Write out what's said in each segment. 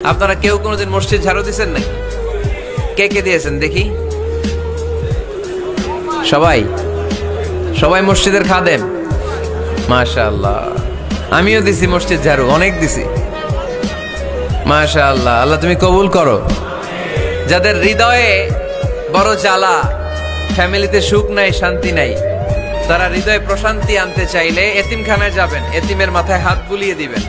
আপনারা কেউ কোনোদিন মসজিদ ঝাড়ু দিয়েছেন নাকি? কে কে দিয়েছেন দেখি? সবাই সবাই মসজিদের খাদেম? মাশাআল্লাহ, আমিও দিছি মসজিদ ঝাড়ু, অনেক দিছি। মাশাআল্লাহ, আল্লাহ তুমি কবুল করো। যাদের হৃদয়ে বড় জ্বালা, ফ্যামিলিতে সুখ নাই, শান্তি নাই, তারা হৃদয়ে প্রশান্তি আনতে চাইলে এতিমখানায় যাবেন, এতিমের মাথায় হাত বুলিয়ে দিবেন,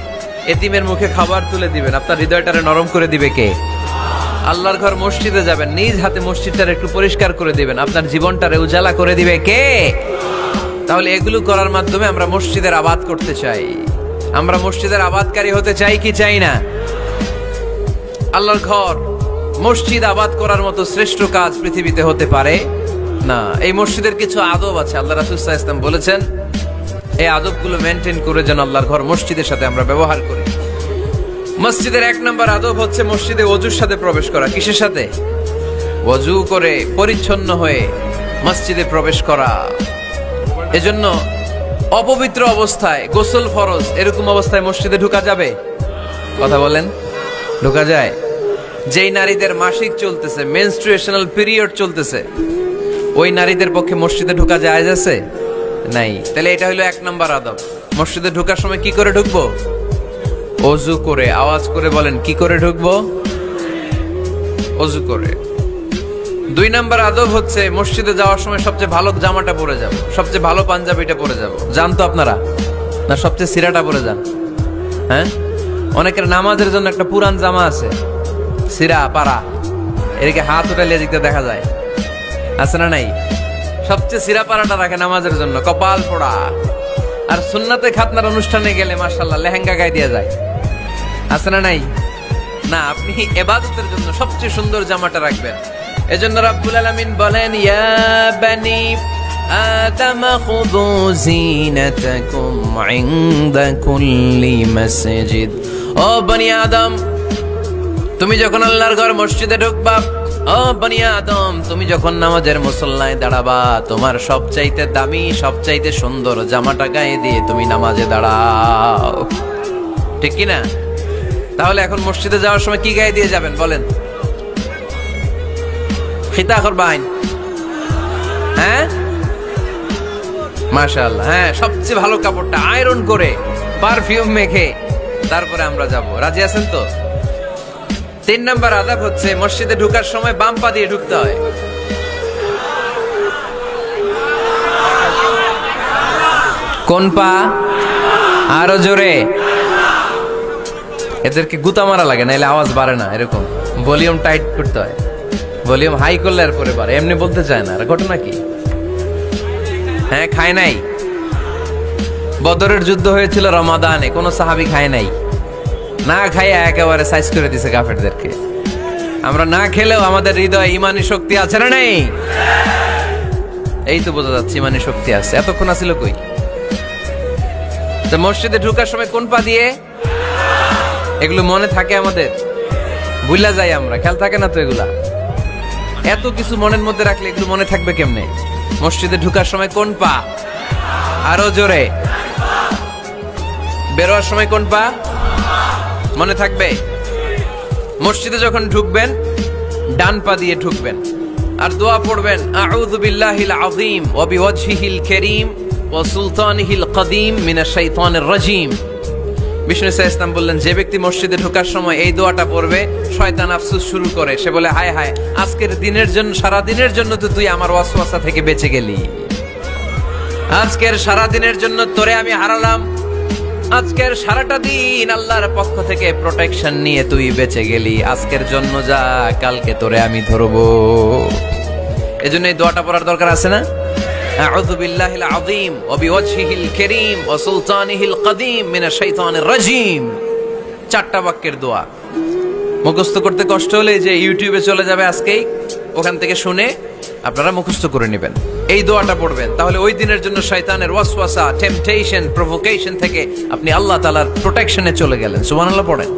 এতিমের মুখে খাবার তুলে দিবেন। আপনার হৃদয়টারে নরম করে দিবে কে? আল্লাহর ঘর মসজিদে যাবেন, নিজ হাতে মসজিদটারে একটু পরিষ্কার করে দিবেন, আপনার জীবনটারে উজালা করে দিবে কে? তাহলে এগুলো করার মাধ্যমে আমরা মসজিদের আবাদ করতে চাই। আমরা মসজিদের আবাদকারী হতে চাই কি চাই না? আল্লাহর ঘর মসজিদ আবাদ করার মতো শ্রেষ্ঠ কাজ পৃথিবীতে হতে পারে না। এই মসজিদের কিছু আদব আছে, আল্লাহ রাসূল সাল্লাল্লাহু আলাইহি ওয়াসাল্লাম বলেছেন এই আদবগুলো মেনটেন করে যেন আল্লাহর ঘর মসজিদের সাথে আমরা ব্যবহার করি। মসজিদের 1 নম্বর আদব হচ্ছে মসজিদে ওযুর সাথে প্রবেশ করা। কিসের সাথে? ওযু করে পরিচ্ছন্ন হয়ে মসজিদে প্রবেশ করা। এজন্য অপবিত্র অবস্থায়, গোসল ফরজ, এরকম অবস্থায় মসজিদে ঢোকা যাবে? কথা বলেন, ঢোকা যায়? যেই নারীদের মাসিক চলতেছে, মেনস্ট্রুয়েশনাল পিরিয়ড চলতেছে, ওই নারীদের পক্ষে মসজিদে ঢোকা জায়েজ আছে? নাই। তাহলে এটা হলো 1 নম্বর আদব। মসজিদে ঢোকার সময় কি করে ঢুকবো? ওযু করে। আওয়াজ করে বলেন, কি করে ঢুকবো? ওযু করে। 2 নম্বর আদব হচ্ছে মসজিদে যাওয়ার সময় সবচেয়ে ভালো জামাটা পরে যাব, সবচেয়ে ভালো পাঞ্জাবিটা পরে যাব। জান তো আপনারা? না সবচেয়ে সিরাটা পরে যান? হ্যাঁ, অনেকের নামাজের জন্য একটা পুরান জামা আছে, সিরা পারা, এদিকে হাত উঠাইলে দিকতে দেখা যায়, আছে না নাই? সবচেয়ে সিরা পারাটা রাখে নামাজের জন্য, কপাল পোড়া। আর সুন্নাতে খাতনার অনুষ্ঠানে গেলে মাশাআল্লাহ লেহেঙ্গা গায়ে দিয়ে যায়, আছে না নাই? না, আপনি ইবাদতের জন্য সবচেয়ে সুন্দর জামাটা রাখবেন। এজন্য রাব্বুল আলামিন বলেন, ইয়া বানি আদম খুযু জিনাতাকুম ইনদা কুল্লি মাসজিদ। ও বনি আদম, তুমি যখন আল্লাহর ঘর মসজিদে ঢুকবা, ও বনি আদম, তুমি যখন নামাজের মুসল্লায় দাঁড়াবা, তোমার সবচাইতে দামি, সবচাইতে সুন্দর জামাটা গায়ে দিয়ে তুমি নামাজে দাঁড়াও, ঠিক কি না? তাহলে এখন মসজিদে যাওয়ার সময় কি গায়ে দিয়ে যাবেন বলেন? খিতা করবেন? হ্যাঁ, মাশাআল্লাহ, হ্যাঁ, সবচেয়ে ভালো কাপড়টা আয়রন করে, পারফিউম মেখে তারপরে আমরা যাব। রাজি আছেন তো? 3 নম্বর আদব হচ্ছে মসজিদে ঢোকার সময় বাম পা দিয়ে ঢুকতে হয়। কোন পা? আরো জোরে। এদেরকে গুতা মারা লাগে, নাইলে আওয়াজ বাড়ে না। এরকম ভলিউম টাইট করতে হয়, ভলিউম হাই করলে আর পরে বাড়ে, এমনি বলতে চায় না। আর ঘটনা কি? হ্যাঁ, খায় নাই। বদরের যুদ্ধ হয়েছিল রমাদানে, কোন সাহাবী খায় নাই, না খাইয়া একেবারে সাইজ করে দিছে কাফেরদেরকে। আমরা না খেলেও আমাদের হৃদয়ে ইমানি শক্তি আছে না নাই? এই তো বোঝা যাচ্ছে ইমানি শক্তি আছে। এতক্ষণ আছিল কই? তো মসজিদে ঢোকার সময় কোন পা দিয়ে? এগুলো মনে থাকে আমাদের? ভুলা যাই আমরা, খেয়াল থাকে না তো এগুলা। এত কিছু মনের মধ্যে রাখলে এগুলো মনে থাকবে কেমনে? মসজিদে ঢোকার সময় কোন পা? আরো জোরে। বেরোয়ার সময় কোন পা? মনে থাকবে? মসজিদে যখন ঢুকবেন ডান পা দিয়ে ঢুকবেন, আর দোয়া পড়বেন, আউযু বিল্লাহিল আযীম ওয়া বিওয়াজহিল কারীম ওয়া সুলতানিহিল কদীম মিনাশ শাইতানির রাজীম। বিষ্ণু সাল্লাল্লাহু আলাইহি ওয়াসাল্লাম বললেন, যে ব্যক্তি মসজিদে ঢোকার সময় এই দোয়াটা পড়বে, শয়তান আফসোস শুরু করে, সে বলে, হায় হায়, আজকের দিনের জন্য, সারা দিনের জন্য তো তুই আমার ওয়াসওয়াসা থেকে বেঁচে গেলি, আজকের সারা দিনের জন্য তোরে আমি হারালাম, আজকের সারাটা দিন আল্লাহর পক্ষ থেকে প্রোটেকশন নিয়ে তুই বেঁচে গেলি, আজকের জন্য যা, কালকে তোরে আমি ধরবো। এজন্য এই দোয়াটা পড়ার দরকার আছে না? আউযু বিল্লাহিল আযীম ওয়া বিওয়াজহিল কারীম ওয়া সুলতানিহিল কদীম মিনাশ শাইতানির রাজীম। 4টা বাক্যের দোয়া। মুখস্থ করতে কষ্ট হলে যে ইউটিউবে চলে যাবে আজকেই, ওখান থেকে শুনে আপনারা মুখস্থ করে নেবেন, এই দোয়াটা পড়বেন। তাহলে ওই দিনের জন্য শয়তানের ওয়াসওয়াসা, টেম্পটেশন, প্রভোকেশন থেকে আপনি আল্লাহ তাআলার প্রোটেকশনে চলে গেলেন। সুবহানাল্লাহ পড়েন।